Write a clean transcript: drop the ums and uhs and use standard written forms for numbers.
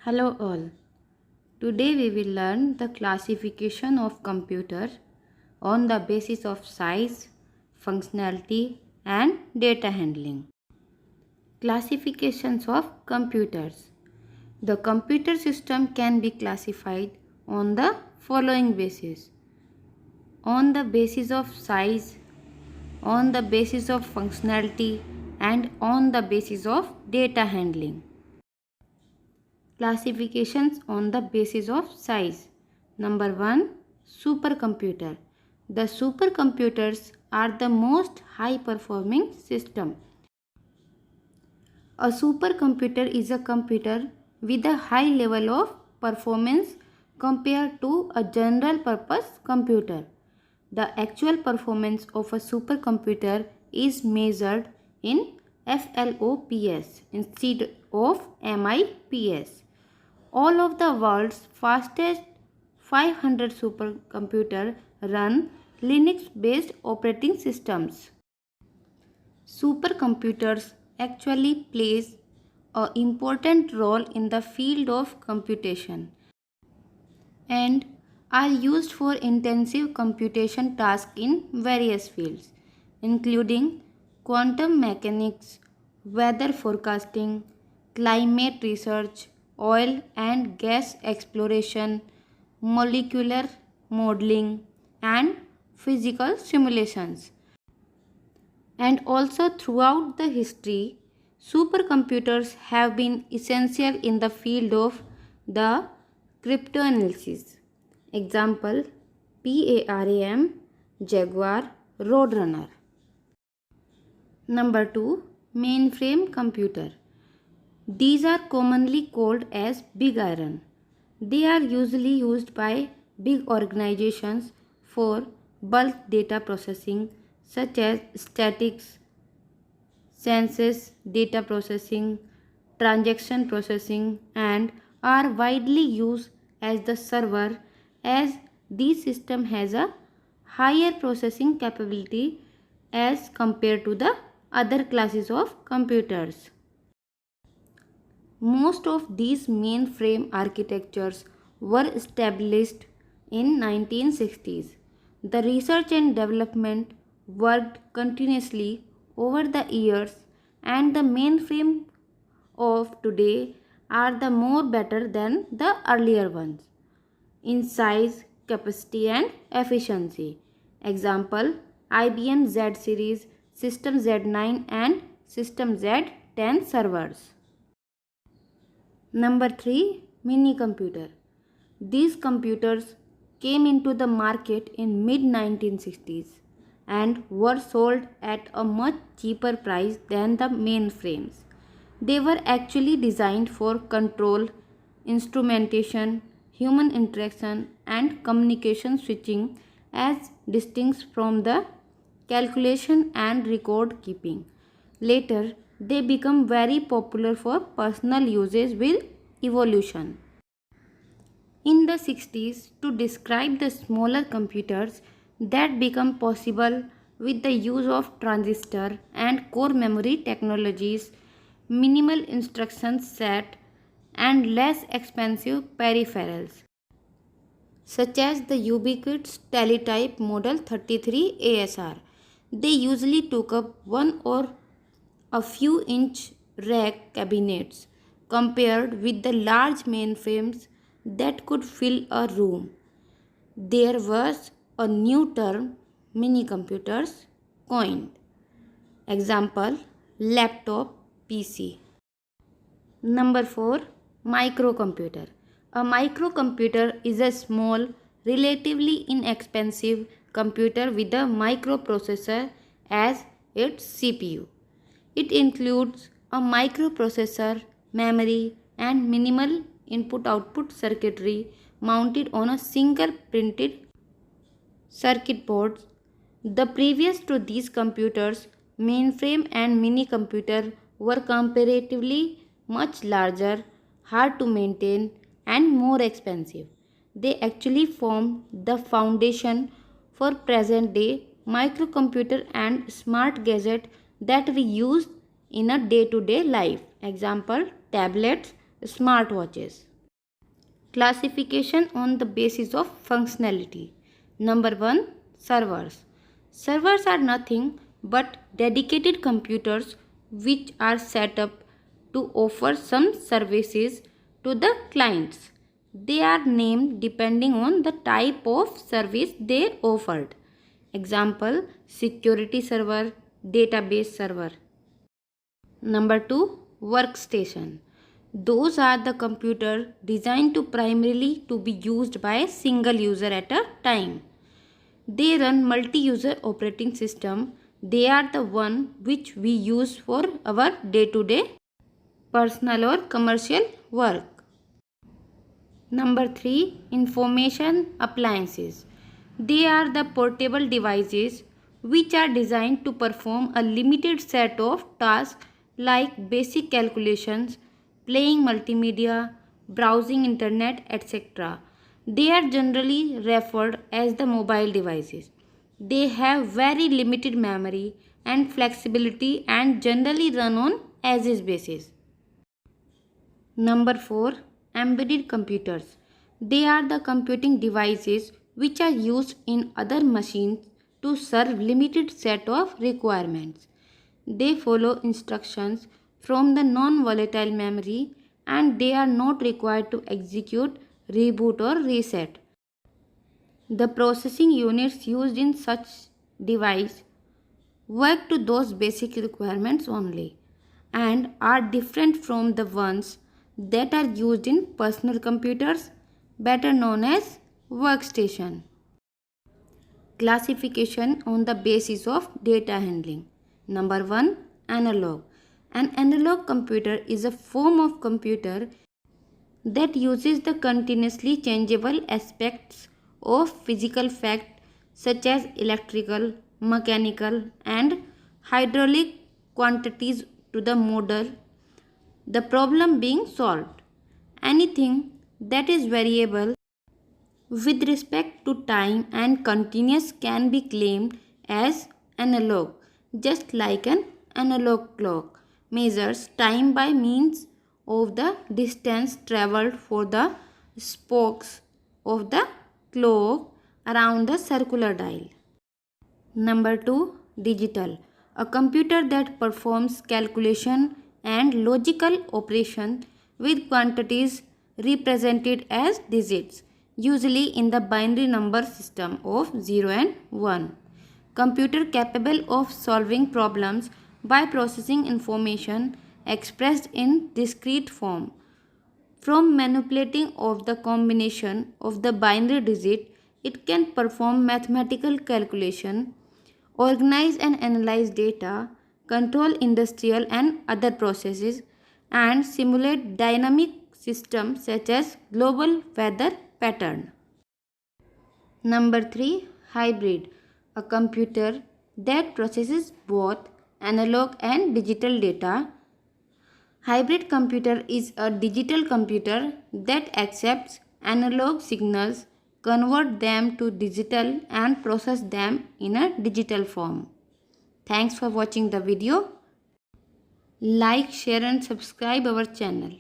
Hello all. Today we will learn the classification of computer on the basis of size, functionality and data handling. Classifications of computers. The computer system can be classified on the following basis: on the basis of size, on the basis of functionality and on the basis of data handling. Classifications on the basis of size. Number 1. Supercomputer. The supercomputers are the most high performing system. A supercomputer is a computer with a high level of performance compared to a general purpose computer. The actual performance of a supercomputer is measured in FLOPS instead of MIPS. All of the world's fastest 500 supercomputers run Linux-based operating systems. Supercomputers actually plays an important role in the field of computation and are used for intensive computation tasks in various fields, including quantum mechanics, weather forecasting, climate research, oil and gas exploration, molecular modeling, and physical simulations. And also throughout the history, supercomputers have been essential in the field of the cryptanalysis. Example: PARAM, Jaguar, Roadrunner. Number 2. Mainframe computer. These are commonly called as big iron. They are usually used by big organizations for bulk data processing such as statistics, census data processing, transaction processing, and are widely used as the server, as this system has a higher processing capability as compared to the other classes of computers. Most of these mainframe architectures were established in 1960s. The research and development worked continuously over the years, and the mainframe of today are the more better than the earlier ones in size, capacity and efficiency. Example: IBM Z series, System Z9 and System Z10 servers. Number 3. Mini computer. These computers came into the market in mid 1960s and were sold at a much cheaper price than the mainframes. They were actually designed for control, instrumentation, human interaction and communication switching, as distinct from the calculation and record keeping. Later, they become very popular for personal uses with evolution. In the 60s, to describe the smaller computers that become possible with the use of transistor and core memory technologies, minimal instruction set, and less expensive peripherals, such as the ubiquitous Teletype Model 33 ASR. They usually took up one or a few inch rack cabinets compared with the large mainframes that could fill a room. There was a new term, mini computers, coined. Example: laptop PC. Number 4. Microcomputer. A microcomputer is a small, relatively inexpensive computer with a microprocessor as its CPU. It includes a microprocessor, memory, and minimal input-output circuitry mounted on a single printed circuit board. The previous to these computers, mainframe and mini computer, were comparatively much larger, hard to maintain, and more expensive. They actually formed the foundation for present day microcomputer and smart gadget that we use in a day-to-day life. Example: tablets, smartwatches. Classification on the basis of functionality. Number 1. Servers. Servers are nothing but dedicated computers which are set up to offer some services to the clients. They are named depending on the type of service they offered. Example, security server, database server. Number 2. Workstation. Those are the computers designed to primarily to be used by a single user at a time. They run multi-user operating system. They are the one which we use for our day-to-day personal or commercial work. Number 3. Information appliances. They are the portable devices which are designed to perform a limited set of tasks like basic calculations, playing multimedia, browsing internet, etc. They are generally referred as the mobile devices. They have very limited memory and flexibility and generally run on as-is basis. Number 4. Embedded computers. They are the computing devices which are used in other machines to serve limited set of requirements. They follow instructions from the non-volatile memory and they are not required to execute, reboot or reset. The processing units used in such device work to those basic requirements only and are different from the ones that are used in personal computers, better known as workstation. Classification on the basis of data handling. Number 1. Analog. An analog computer is a form of computer that uses the continuously changeable aspects of physical fact such as electrical, mechanical and hydraulic quantities to the model the problem being solved. Anything that is variable with respect to time and continuous can be claimed as analog, just like an analog clock measures time by means of the distance travelled for the spokes of the clock around the circular dial. Number 2. Digital. A computer that performs calculation and logical operation with quantities represented as digits, usually in the binary number system of 0 and 1. Computer capable of solving problems by processing information expressed in discrete form. From manipulating of the combination of the binary digit, it can perform mathematical calculation, organize and analyze data, control industrial and other processes, and simulate dynamic systems such as global weather pattern. Number 3. Hybrid. A computer that processes both analog and digital data. Hybrid computer is a digital computer that accepts analog signals, convert them to digital and process them in a digital form. Thanks for watching the video. Like, share and subscribe our channel.